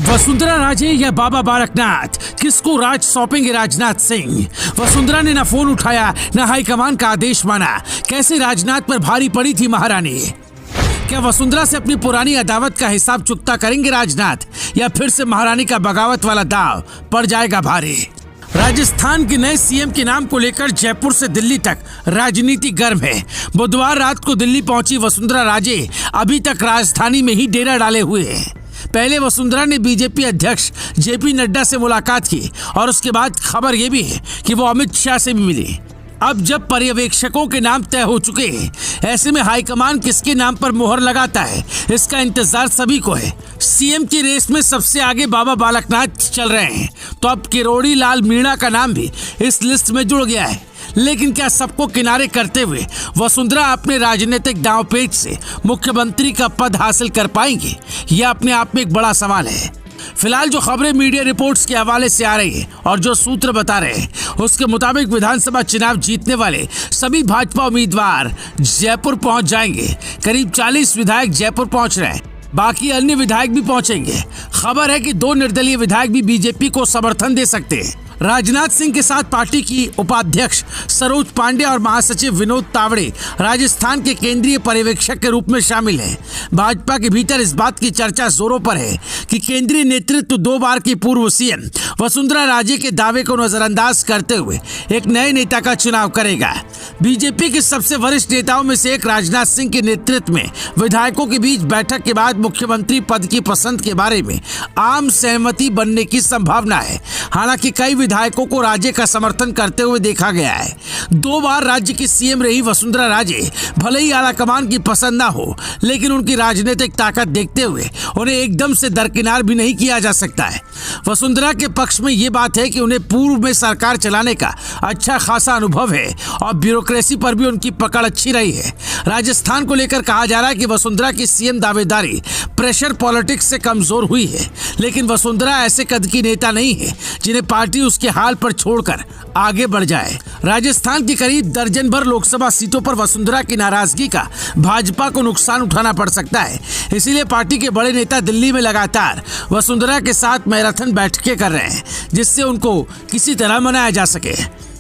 वसुंधरा राजे या बाबा बालकनाथ, किसको राज सौंपेंगे राजनाथ सिंह? वसुंधरा ने न फोन उठाया न हाईकमान का आदेश माना। कैसे राजनाथ पर भारी पड़ी थी महारानी? क्या वसुंधरा से अपनी पुरानी अदावत का हिसाब चुकता करेंगे राजनाथ, या फिर से महारानी का बगावत वाला दाव पड़ जाएगा भारी? राजस्थान के नए सीएम के नाम को लेकर जयपुर से दिल्ली तक राजनीति गर्म है। बुधवार रात को दिल्ली पहुंची वसुंधरा राजे अभी तक राजधानी में ही डेरा डाले हुए हैं। पहले वसुंधरा ने बीजेपी अध्यक्ष जेपी नड्डा से मुलाकात की और उसके बाद खबर ये भी है कि वो अमित शाह से भी मिली। अब जब पर्यवेक्षकों के नाम तय हो चुके हैं, ऐसे में हाईकमान किसके नाम पर मोहर लगाता है, इसका इंतजार सभी को है। सीएम की रेस में सबसे आगे बाबा बालकनाथ चल रहे हैं, तो अब किरोड़ी लाल मीणा का नाम भी इस लिस्ट में जुड़ गया है। लेकिन क्या सबको किनारे करते हुए वसुंधरा अपने राजनीतिक दांवपेच से मुख्यमंत्री का पद हासिल कर पाएंगे? यह अपने आप में एक बड़ा सवाल है। फिलहाल जो खबरें मीडिया रिपोर्ट्स के हवाले से आ रही है और जो सूत्र बता रहे हैं, उसके मुताबिक विधानसभा चुनाव जीतने वाले सभी भाजपा उम्मीदवार जयपुर पहुंच जाएंगे। करीब 40 विधायक जयपुर पहुंच रहे हैं, बाकी अन्य विधायक भी पहुंचेंगे। खबर है कि 2 निर्दलीय विधायक भी बीजेपी को समर्थन दे सकते हैं। राजनाथ सिंह के साथ पार्टी की उपाध्यक्ष सरोज पांडे और महासचिव विनोद तावड़े राजस्थान के केंद्रीय पर्यवेक्षक के रूप में शामिल हैं। भाजपा के भीतर इस बात की चर्चा जोरों पर है कि केंद्रीय नेतृत्व 2 बार की पूर्व सीएम वसुंधरा राजे के दावे को नजरअंदाज करते हुए एक नए नेता का चुनाव करेगा। बीजेपी के सबसे वरिष्ठ नेताओं में से एक राजनाथ सिंह के नेतृत्व में विधायकों के बीच बैठक के बाद मुख्यमंत्री पद की पसंद के बारे में आम सहमति बनने की संभावना है। हालांकि कई विधायकों को राजे का समर्थन करते हुए देखा गया है। 2 बार राज्य की सीएम रही वसुंधरा राजे भले ही आलाकमान की पसंद ना हो, लेकिन उनकी राजनीतिक ताकत देखते हुए उन्हें एकदम से दरकिनार भी नहीं किया जा सकता है। वसुंधरा के पक्ष में ये बात है कि उन्हें पूर्व में सरकार चलाने का अच्छा खासा अनुभव है और ब्यूरोक्रेसी पर भी उनकी पकड़ अच्छी रही है। राजस्थान को लेकर कहा जा रहा है कि वसुंधरा की सीएम दावेदारी प्रेशर पॉलिटिक्स से कमजोर हुई है, लेकिन वसुंधरा ऐसे कद की नेता नहीं है जिन्हें पार्टी उसके हाल पर छोड़कर आगे बढ़ जाए। राजस्थान की करीब दर्जन भर लोकसभा सीटों पर वसुंधरा की नाराजगी का भाजपा को नुकसान उठाना पड़ सकता है। इसीलिए पार्टी के बड़े नेता दिल्ली में लगातार वसुंधरा के साथ मैराथन बैठकें कर रहे हैं, जिससे उनको किसी तरह मनाया जा सके।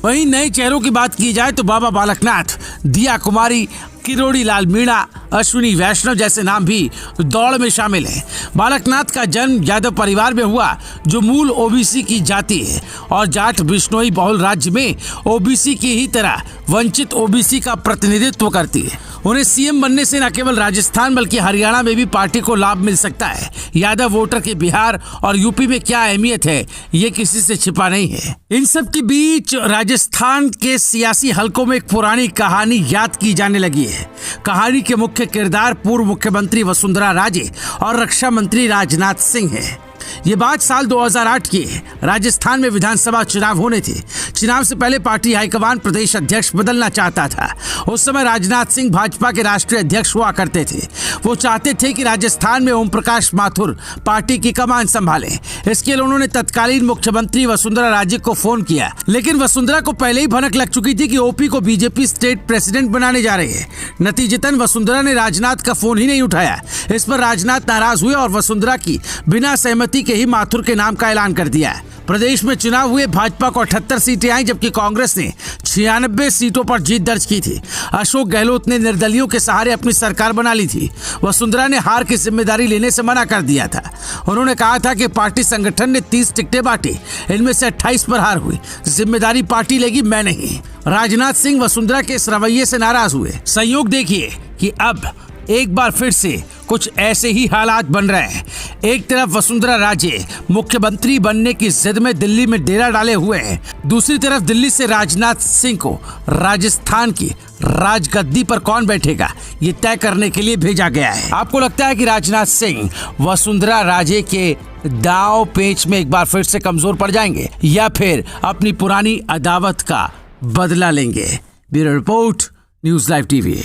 वहीं नए चेहरों की बात की जाए तो बाबा बालकनाथ, दिया कुमारी, किरोड़ी लाल मीणा, अश्विनी वैष्णव जैसे नाम भी दौड़ में शामिल हैं। बालकनाथ का जन्म यादव परिवार में हुआ, जो मूल ओबीसी की जाति है और जाट बिश्नोई बहुल राज्य में ओबीसी की ही तरह वंचित ओबीसी का प्रतिनिधित्व करती है। उन्हें सीएम बनने से न केवल राजस्थान बल्कि हरियाणा में भी पार्टी को लाभ मिल सकता है। यादव वोटर के बिहार और यूपी में क्या अहमियत है, ये किसी से छिपा नहीं है। इन सब के बीच राजस्थान के सियासी हलकों में एक पुरानी कहानी याद की जाने लगी है। कहानी के मुख्य किरदार पूर्व मुख्यमंत्री वसुंधरा राजे और रक्षा मंत्री राजनाथ सिंह है। ये बात साल 2008 की है। राजस्थान में विधानसभा चुनाव होने थे। चुनाव से पहले पार्टी हाईकमान प्रदेश अध्यक्ष बदलना चाहता था। उस समय राजनाथ सिंह भाजपा के राष्ट्रीय अध्यक्ष हुआ करते थे। वो चाहते थे कि राजस्थान में ओम प्रकाश माथुर पार्टी की कमान संभाले। इसके लिए उन्होंने तत्कालीन मुख्यमंत्री वसुंधरा राजे को फोन किया, लेकिन वसुंधरा को पहले ही भनक लग चुकी थी कि ओपी को बीजेपी स्टेट प्रेसिडेंट बनाने जा रहे हैं। नतीजतन वसुंधरा ने राजनाथ का फोन ही नहीं उठाया। इस पर राजनाथ नाराज हुए और वसुंधरा की बिना सहमति के ही माथुर के नाम का ऐलान कर दिया। प्रदेश में चुनाव हुए, भाजपा को 78 सीटें आई, जबकि कांग्रेस ने 96 सीटों पर जीत दर्ज की थी। अशोक गहलोत ने निर्दलियों के सहारे अपनी सरकार बना ली थी। वसुंधरा ने हार की जिम्मेदारी लेने से मना कर दिया था। उन्होंने कहा था कि पार्टी संगठन ने 30 टिकटें बांटी, इनमें से 28 पर हार हुई, जिम्मेदारी पार्टी लेगी, मैं नहीं। राजनाथ सिंह वसुंधरा के इस रवैये से नाराज हुए। संयोग देखिए कि अब एक बार फिर से कुछ ऐसे ही हालात बन रहे हैं। एक तरफ वसुंधरा राजे मुख्यमंत्री बनने की जिद में दिल्ली में डेरा डाले हुए हैं, दूसरी तरफ दिल्ली से राजनाथ सिंह को राजस्थान की राजगद्दी पर कौन बैठेगा, ये तय करने के लिए भेजा गया है। आपको लगता है कि राजनाथ सिंह वसुंधरा राजे के दांव पेच में एक बार फिर से कमजोर पड़ जाएंगे, या फिर अपनी पुरानी अदावत का बदला लेंगे? Bureau report, news live TV.